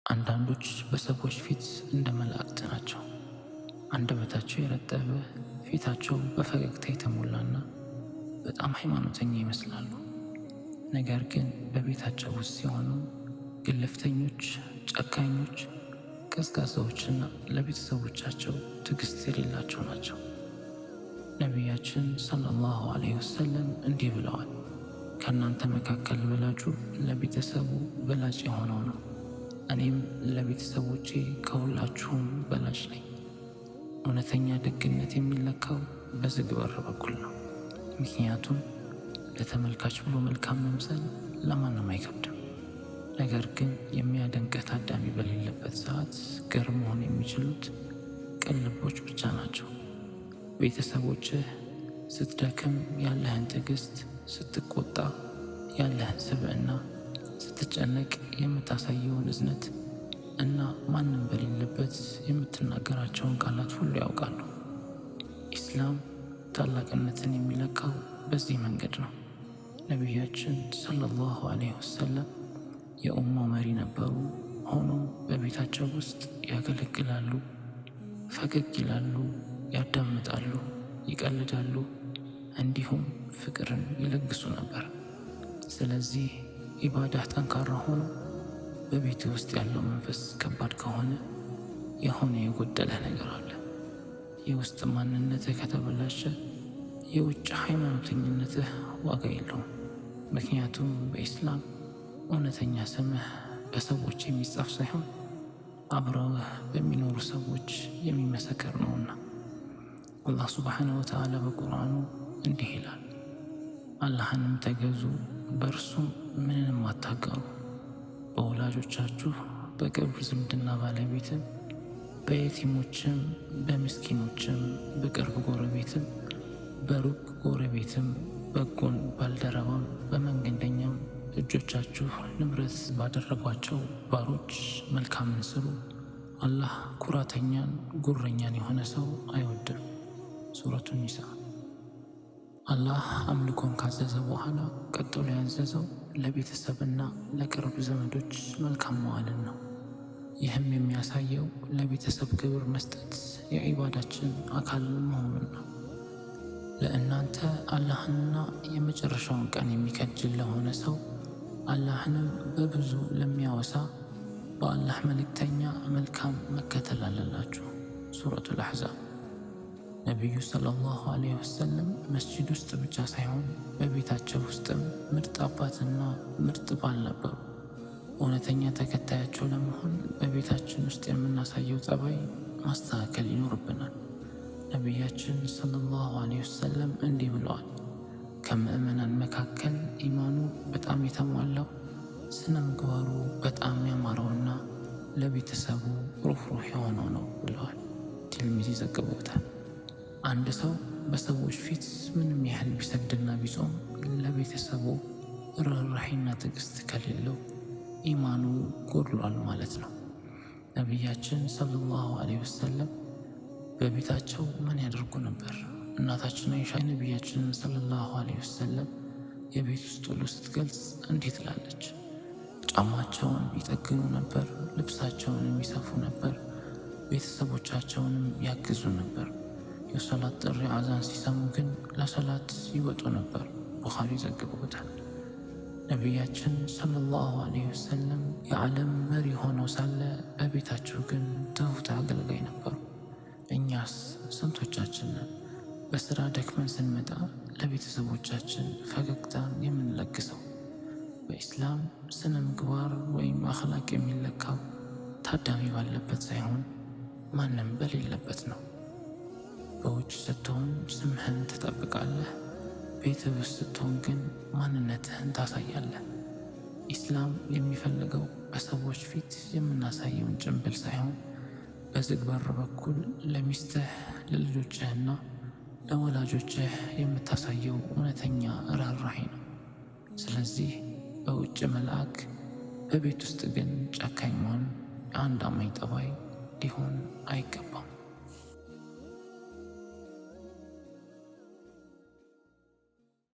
አንዳንዶች በሰዎች ፊት እንደ መላእክት ናቸው። አንደበታቸው የረጠበ፣ ፊታቸው በፈገግታ የተሞላና በጣም ሃይማኖተኛ ይመስላሉ። ነገር ግን በቤታቸው ውስጥ ሲሆኑ ግልፍተኞች፣ ጨካኞች፣ ቀዝቃዛዎችና ለቤተሰቦቻቸው ትዕግስት የሌላቸው ናቸው። ነቢያችን ሰለላሁ ዐለይሂ ወሰለም እንዲህ ብለዋል፣ ከእናንተ መካከል በላጩ ለቤተሰቡ በላጭ የሆነው ነው። እኔም ለቤተሰቦቼ ከሁላችሁም በላጭ ነኝ። እውነተኛ ደግነት የሚለካው በዝግ በር በኩል ነው። ምክንያቱም ለተመልካች ብሎ መልካም መምሰል ለማንም አይከብድም። ነገር ግን የሚያደንቅህ ታዳሚ በሌለበት ሰዓት ገር መሆን የሚችሉት ቅን ልቦች ብቻ ናቸው። ቤተሰቦችህ ስትደክም ያለህን ትዕግስት፣ ስትቆጣ ያለህን ስብዕና፣ ስትጨነቅ የምታሳየውን እዝነት እና ማንም በሌለበት የምትናገራቸውን ቃላት ሁሉ ያውቃሉ። ኢስላም ታላቅነትን የሚለካው በዚህ መንገድ ነው። ነቢያችን ሰለላሁ ዐለይሂ ወሰለም የኡማው መሪ ነበሩ። ሆኖም በቤታቸው ውስጥ ያገለግላሉ፣ ፈገግ ይላሉ፣ ያዳምጣሉ፣ ይቀልዳሉ፣ እንዲሁም ፍቅርን ይለግሱ ነበር። ስለዚህ ኢባዳህ ጠንካራ ሆኖ በቤት ውስጥ ያለው መንፈስ ከባድ ከሆነ የሆነ የጎደለህ ነገር አለ። የውስጥ ማንነትህ ከተበላሸ የውጭ ሃይማኖተኝነትህ ዋጋ የለውም። ምክንያቱም በኢስላም እውነተኛ ስምህ በሰዎች የሚጻፍ ሳይሆን አብረውህ በሚኖሩ ሰዎች የሚመሰከር ነውና። አላህ ሱብሓነሁ ወተዓላ በቁርአኑ እንዲህ ይላል፣ አላህንም ተገዙ፣ በእርሱም ምንንም አታጋሩ። በወላጆቻችሁ በቅርብ ዝምድና ባለቤትም፣ በየቲሞችም፣ በምስኪኖችም፣ በቅርብ ጎረቤትም፣ በሩቅ ጎረቤትም፣ በጎን ባልደረባም፣ በመንገደኛም እጆቻችሁ ንብረት ባደረጓቸው ባሮች መልካምን ስሩ። አላህ ኩራተኛን ጉረኛን የሆነ ሰው አይወድም። ሱረቱ ኒሳ። አላህ አምልኮን ካዘዘ በኋላ ቀጥሎ ያዘዘው ለቤተሰብና ለቅርብ ዘመዶች መልካም መዋልን ነው። ይህም የሚያሳየው ለቤተሰብ ክብር መስጠት የዒባዳችን አካል መሆኑን ነው። ለእናንተ አላህንና የመጨረሻውን ቀን የሚከጅል ለሆነ ሰው አላህንም በብዙ ለሚያወሳ በአላህ መልእክተኛ መልካም መከተል አለላችሁ። ሱረቱል አሕዛብ። ነቢዩ ሰለላሁ ዐለይሂ ወሰለም መስጂድ ውስጥ ብቻ ሳይሆን በቤታቸው ውስጥም ምርጥ አባትና ምርጥ ባል ነበሩ። እውነተኛ ተከታያቸው ለመሆን በቤታችን ውስጥ የምናሳየው ጠባይ ማስተካከል ይኖርብናል። ነቢያችን ሰለላሁ ዐለይሂ ወሰለም እንዲህ ብለዋል፣ ከምዕመናን መካከል ኢማኑ በጣም የተሟላው፣ ስነ ምግባሩ በጣም ያማረውና ለቤተሰቡ ሩህሩህ የሆነው ነው ብለዋል። ቲርሚዚ ዘግበውታል። አንድ ሰው በሰዎች ፊት ምንም ያህል ቢሰግድና ቢጾም ለቤተሰቡ ርህራሄና ትዕግስት ከሌለው ኢማኑ ጎድሏል ማለት ነው። ነቢያችን ሰለላሁ ዐለይሂ ወሰለም በቤታቸው ምን ያደርጉ ነበር? እናታችን አይሻ ነቢያችንን ሰለላሁ ዐለይሂ ወሰለም የቤት ውስጥ ውሎ ስትገልጽ እንዲህ ትላለች፣ ጫማቸውን ይጠግኑ ነበር፣ ልብሳቸውንም ይሰፉ ነበር፣ ቤተሰቦቻቸውንም ያግዙ ነበር። የሰላት ጥሪ አዛን ሲሰሙ ግን ለሰላት ይወጡ ነበር። ቡኻሪ ዘግበውታል። ነቢያችን ሰለላሁ ዐለይሂ ወሰለም የዓለም መሪ ሆነው ሳለ በቤታቸው ግን ትሁት አገልጋይ ነበሩ። እኛስ ስንቶቻችን ነን በሥራ ደክመን ስንመጣ ለቤተሰቦቻችን ፈገግታን የምንለግሰው? በኢስላም ስነ ምግባር ወይም አኽላቅ የሚለካው ታዳሚ ባለበት ሳይሆን ማንም በሌለበት ነው። በውጭ ስትሆን ስምህን ትጠብቃለህ፣ ቤትህ ውስጥ ስትሆን ግን ማንነትህን ታሳያለህ። ኢስላም የሚፈልገው በሰዎች ፊት የምናሳየውን ጭንብል ሳይሆን በዝግ በር በኩል ለሚስትህ፣ ለልጆችህና ለወላጆችህ የምታሳየው እውነተኛ ርህራሄ ነው። ስለዚህ በውጭ መልአክ፣ በቤት ውስጥ ግን ጨካኝ መሆን የአንድ አማኝ ጠባይ ሊሆን አይገባም።